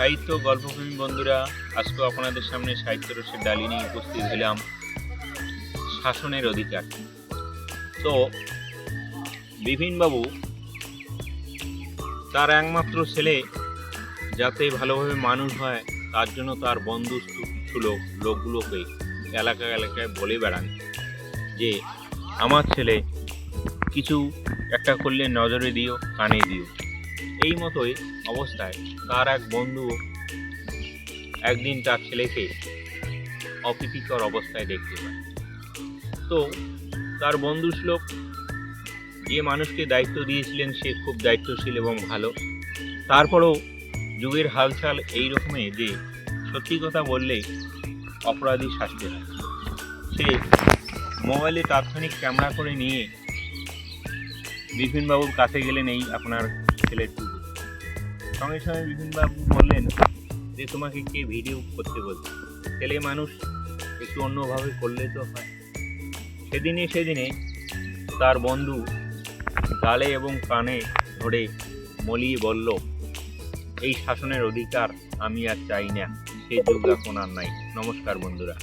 সাহিত্য গল্পপ্রেমী বন্ধুরা, আজকে আপনাদের সামনে সাহিত্য রসের ডালি নিয়ে উপস্থিত হলাম। শাসনের অধিকার। তো বিপিনবাবু তার একমাত্র ছেলে যাতে ভালোভাবে মানুষ হয় তার জন্য তার বন্ধুস্থ কিছু লোকগুলোকে এলাকায় এলাকায় বলে বেড়ান যে আমার ছেলে কিছু একটা করলে নজরে দিও, কানে দিও। এই মতোই অবস্থায় তার এক বন্ধু একদিন তার ছেলেকে অপ্রীতিকর অবস্থায় দেখতে পায়। তো তার বন্ধু শ্লোক যে মানুষকে দায়িত্ব দিয়েছিলেন সে খুব দায়িত্বশীল এবং ভালো। তারপরেও যুগের হালচাল এই রকমই যে সত্যি কথা বললে অপরাধী শাস্তি হয়। সে মোবাইলে তাৎক্ষণিক ক্যামেরা করে নিয়ে বিপিনবাবুর কাছে গেলেন এই আপনার ছেলের টুকু। সঙ্গে সঙ্গে বিপিনবাবু বললেন যে তোমাকে কে ভিডিও করতে বলছে, ছেলে মানুষ একটু অন্যভাবে করলে তো হয়। সেদিনে তার বন্ধু গালে এবং কানে ধরে মলিয়ে বলল, এই শাসনের অধিকার আমি আর চাই না, সে যুগ এখন আর নাই। নমস্কার বন্ধুরা।